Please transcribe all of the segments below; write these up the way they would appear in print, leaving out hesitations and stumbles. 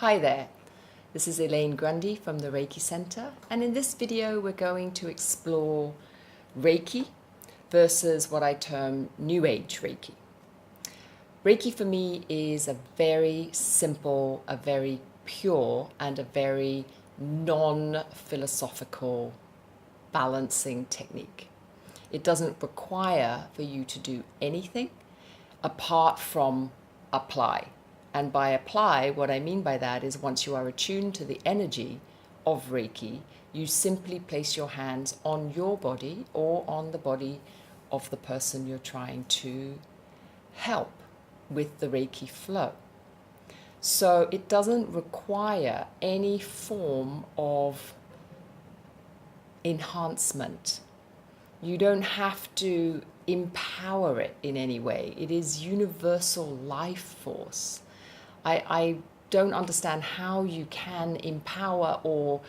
Hi there, this is Elaine Grundy from the Reiki Center, and in this video we're going to explore Reiki versus what I term New Age Reiki. Reiki for me is a very simple, a very pure, and a very non-philosophical balancing technique. It doesn't require for you to do anything apart from apply. And by apply, what I mean by that is once you are attuned to the energy of Reiki, you simply place your hands on your body or on the body of the person you're trying to help with the Reiki flow. So it doesn't require any form of enhancement. You don't have to empower it in any way. It is universal life force. I don't understand how you can empower or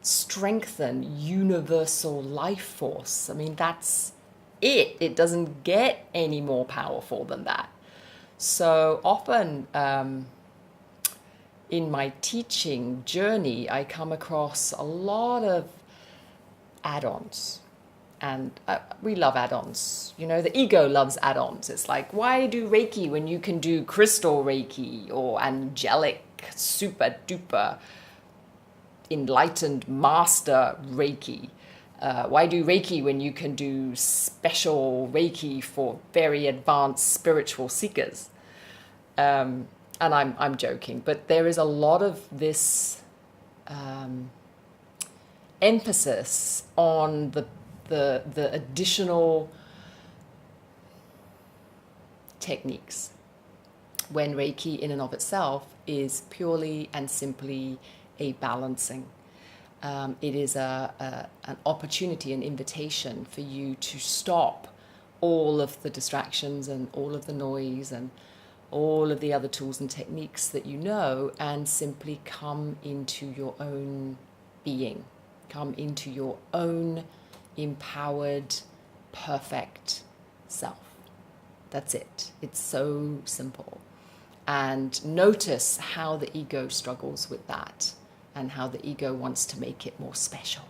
strengthen universal life force. I mean, that's it. It doesn't get any more powerful than that. So often in my teaching journey, I come across a lot of add-ons. And we love add-ons. You know, the ego loves add-ons. It's like, why do Reiki when you can do crystal Reiki or angelic, super duper, enlightened master Reiki? Why do Reiki when you can do special Reiki for very advanced spiritual seekers? And I'm joking, but there is a lot of this emphasis on the additional techniques when Reiki in and of itself is purely and simply a balancing. It is an opportunity, an invitation for you to stop all of the distractions and all of the noise and all of the other tools and techniques that you know and simply come into your own being, come into your own empowered, perfect self. That's it. It's so simple. And notice how the ego struggles with that and how the ego wants to make it more special.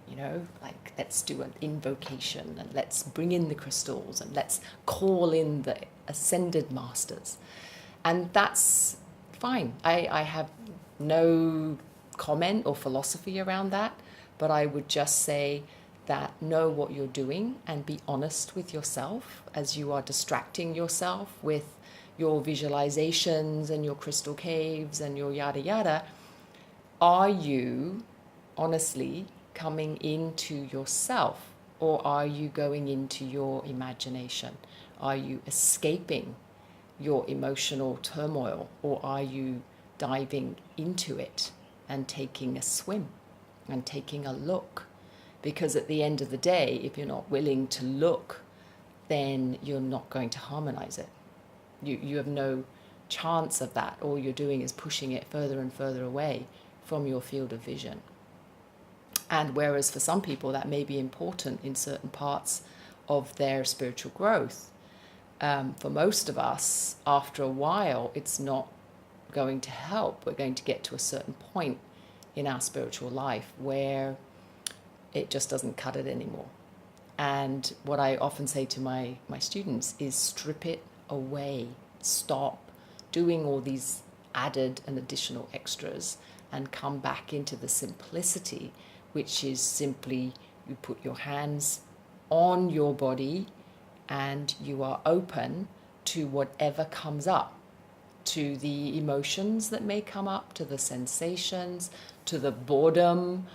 You know, like let's do an invocation and let's bring in the crystals and let's call in the ascended masters. And that's fine. I have no comment or philosophy around that, but I would just say that know what you're doing and be honest with yourself as you are distracting yourself with your visualizations and your crystal caves and your yada yada. Are you honestly coming into yourself, or are you going into your imagination? Are you escaping your emotional turmoil, or are you diving into it and taking a swim and taking a look? Because at the end of the day, if you're not willing to look, then you're not going to harmonize it. You have no chance of that. All you're doing is pushing it further and further away from your field of vision. And whereas for some people that may be important in certain parts of their spiritual growth, for most of us, after a while, it's not going to help. We're going to get to a certain point in our spiritual life where it just doesn't cut it anymore. And what I often say to my students is strip it away. Stop doing all these added and additional extras and come back into the simplicity, which is simply you put your hands on your body and you are open to whatever comes up, to the emotions that may come up, to the sensations, to the boredom,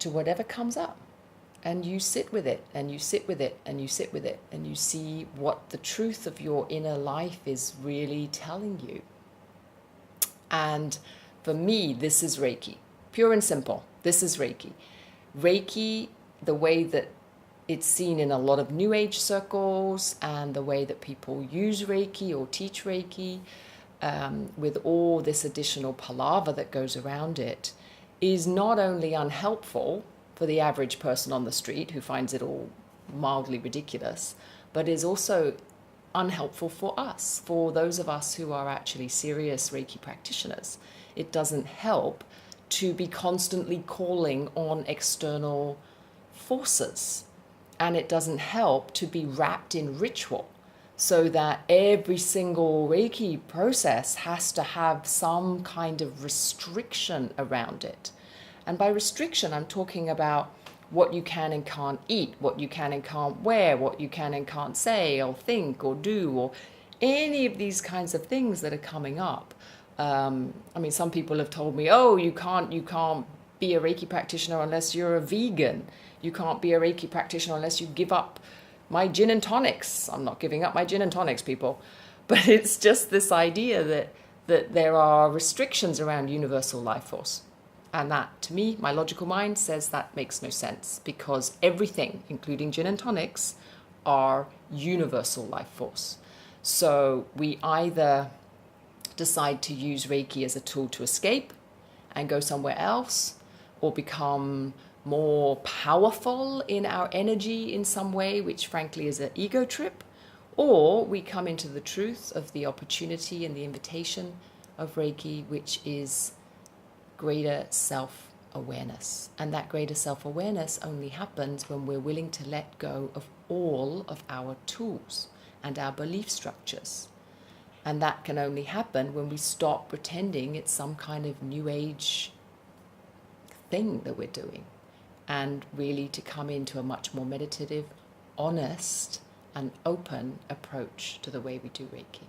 to whatever comes up, and you sit with it and you sit with it and you sit with it and you see what the truth of your inner life is really telling you. And for me, this is Reiki, pure and simple. This is Reiki. Reiki, the way that it's seen in a lot of New Age circles and the way that people use Reiki or teach Reiki, with all this additional palaver that goes around it, is not only unhelpful for the average person on the street who finds it all mildly ridiculous, but is also unhelpful for us, for those of us who are actually serious Reiki practitioners. It doesn't help to be constantly calling on external forces, and it doesn't help to be wrapped in ritual so that every single Reiki process has to have some kind of restriction around it. And by restriction, I'm talking about what you can and can't eat, what you can and can't wear, what you can and can't say or think or do, or any of these kinds of things that are coming up. I mean, some people have told me, oh, you can't be a Reiki practitioner unless you're a vegan. You can't be a Reiki practitioner unless you give up my gin and tonics. I'm not giving up my gin and tonics, people. But it's just this idea that there are restrictions around universal life force. And that, to me, my logical mind says that makes no sense, because everything, including gin and tonics, are universal life force. So we either decide to use Reiki as a tool to escape and go somewhere else, or become more powerful in our energy in some way, which frankly is an ego trip, or we come into the truth of the opportunity and the invitation of Reiki, which is greater self-awareness. And that greater self-awareness only happens when we're willing to let go of all of our tools and our belief structures. And that can only happen when we stop pretending it's some kind of new age thing that we're doing, and really to come into a much more meditative, honest, and open approach to the way we do Reiki.